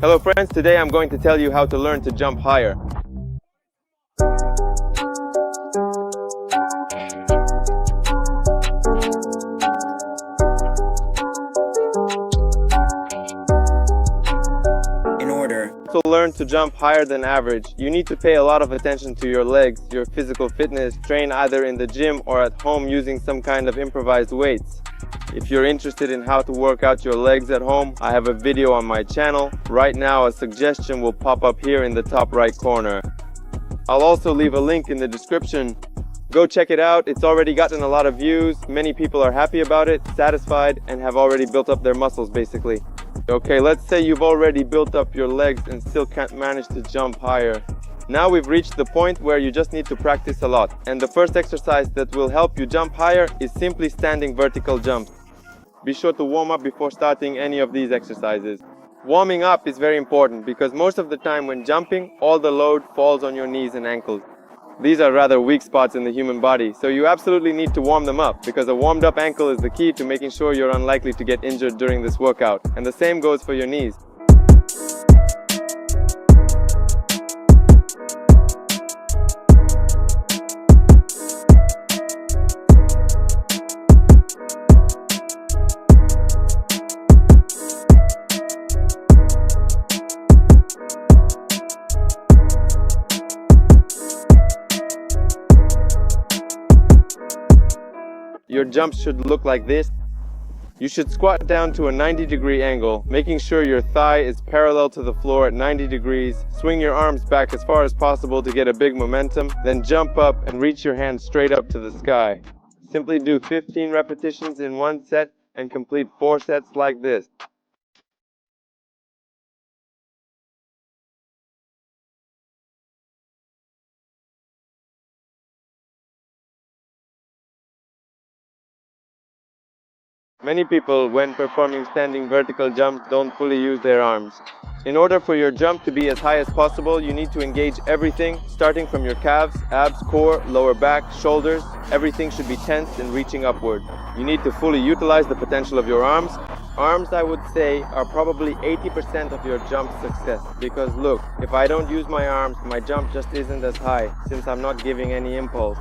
Hello friends, today I'm going to tell you how to learn to jump higher. In order to learn to jump higher than average, you need to pay a lot of attention to your legs, your physical fitness, train either in the gym or at home using some kind of improvised weights. If you're interested in how to work out your legs at home, I have a video on my channel. Right now a suggestion will pop up here in the top right corner. I'll also leave a link in the description. Go check it out, it's already gotten a lot of views, many people are happy about it, satisfied, and have already built up their muscles basically. Okay, let's say you've already built up your legs and still can't manage to jump higher. Now we've reached the point where you just need to practice a lot. And the first exercise that will help you jump higher is simply standing vertical jumps. Be sure to warm up before starting any of these exercises. Warming up is very important because most of the time when jumping, all the load falls on your knees and ankles. These are rather weak spots in the human body, so you absolutely need to warm them up because a warmed up ankle is the key to making sure you're unlikely to get injured during this workout. And the same goes for your knees. Your jump should look like this. You should squat down to a 90-degree angle, making sure your thigh is parallel to the floor at 90 degrees. Swing your arms back as far as possible to get a big momentum, then jump up and reach your hands straight up to the sky. Simply do 15 repetitions in one set and complete 4 sets like this. Many people, when performing standing vertical jumps, don't fully use their arms. In order for your jump to be as high as possible, you need to engage everything, starting from your calves, abs, core, lower back, shoulders. Everything should be tensed and reaching upward. You need to fully utilize the potential of your arms. Arms, I would say, are probably 80% of your jump success. Because look, if I don't use my arms, my jump just isn't as high, since I'm not giving any impulse.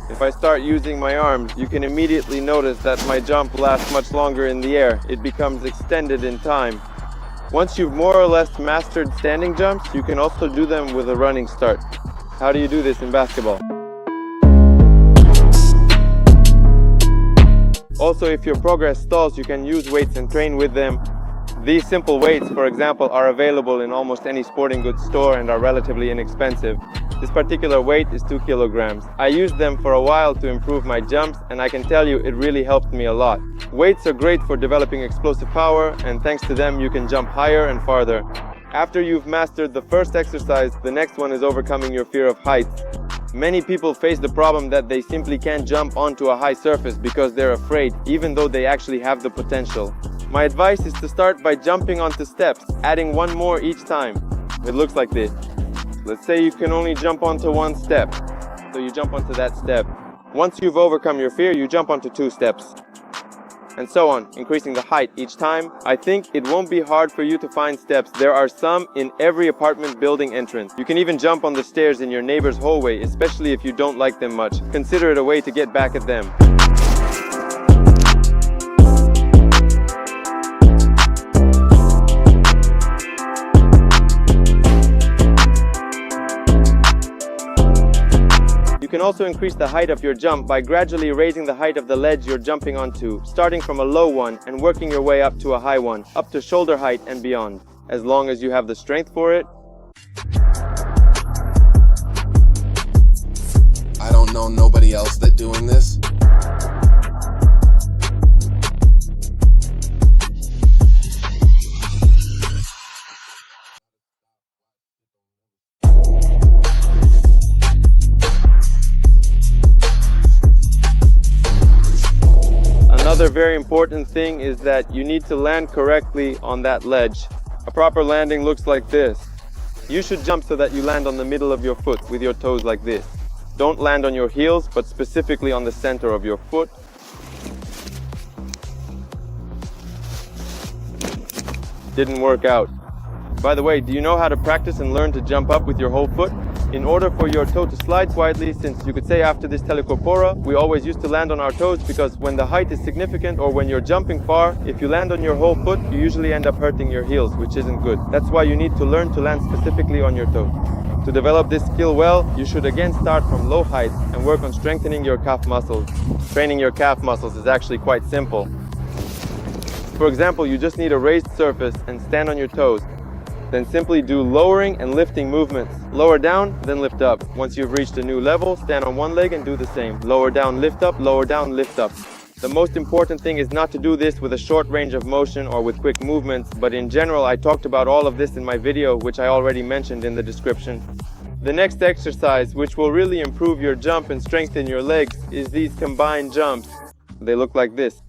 If I start using my arms, you can immediately notice that my jump lasts much longer in the air. It becomes extended in time. Once you've more or less mastered standing jumps, you can also do them with a running start. How do you do this in basketball? Also, if your progress stalls, you can use weights and train with them. These simple weights, for example, are available in almost any sporting goods store and are relatively inexpensive. This particular weight is 2 kilograms. I used them for a while to improve my jumps, and I can tell you it really helped me a lot. Weights are great for developing explosive power, and thanks to them you can jump higher and farther. After you've mastered the first exercise, the next one is overcoming your fear of heights. Many people face the problem that they simply can't jump onto a high surface because they're afraid, even though they actually have the potential. My advice is to start by jumping onto steps, adding one more each time. It looks like this. Let's say you can only jump onto one step, so you jump onto that step. Once you've overcome your fear, you jump onto 2 steps. And so on, increasing the height each time. I think it won't be hard for you to find steps. There are some in every apartment building entrance. You can even jump on the stairs in your neighbor's hallway, especially if you don't like them much. Consider it a way to get back at them. You can also increase the height of your jump by gradually raising the height of the ledge you're jumping onto, starting from a low one and working your way up to a high one, up to shoulder height and beyond, as long as you have the strength for it. I don't know nobody else that doing this. Another very important thing is that you need to land correctly on that ledge. A proper landing looks like this. You should jump so that you land on the middle of your foot with your toes like this. Don't land on your heels, but specifically on the center of your foot. Didn't work out. By the way, do you know how to practice and learn to jump up with your whole foot? In order for your toe to slide quietly, since you could say after this telecorpora, we always used to land on our toes because when the height is significant or when you're jumping far, if you land on your whole foot, you usually end up hurting your heels, which isn't good. That's why you need to learn to land specifically on your toes. To develop this skill well, you should again start from low heights and work on strengthening your calf muscles. Training your calf muscles is actually quite simple. For example, you just need a raised surface and stand on your toes. Then simply do lowering and lifting movements. Lower down, then lift up. Once you've reached a new level, stand on one leg and do the same. Lower down, lift up, lower down, lift up. The most important thing is not to do this with a short range of motion or with quick movements, but in general I talked about all of this in my video, which I already mentioned in the description. The next exercise, which will really improve your jump and strengthen your legs, is these combined jumps. They look like this.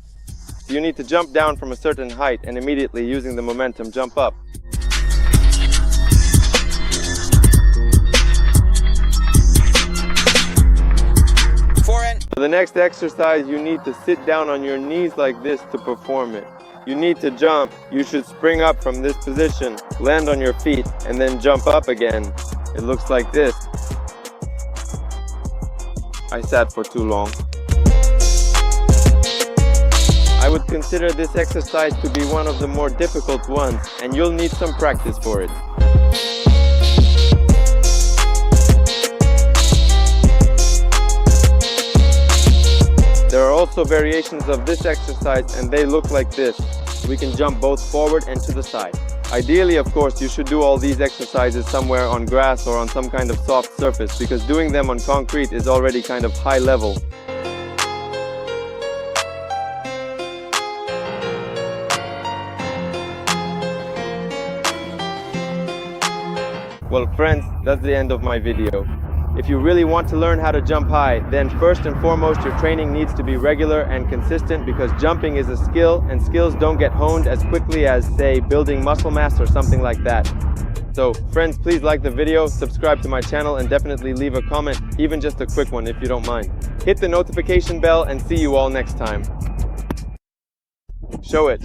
You need to jump down from a certain height and immediately, using the momentum, jump up. For the next exercise, you need to sit down on your knees like this to perform it. You need to jump. You should spring up from this position, land on your feet, and then jump up again. It looks like this. I sat for too long. I would consider this exercise to be one of the more difficult ones, and you'll need some practice for it. There are also variations of this exercise and they look like this. We can jump both forward and to the side. Ideally, of course, you should do all these exercises somewhere on grass or on some kind of soft surface, because doing them on concrete is already kind of high level. Well friends, that's the end of my video. If you really want to learn how to jump high, then first and foremost your training needs to be regular and consistent, because jumping is a skill and skills don't get honed as quickly as, say, building muscle mass or something like that. So friends, please like the video, subscribe to my channel, and definitely leave a comment, even just a quick one if you don't mind. Hit the notification bell and see you all next time. Show it.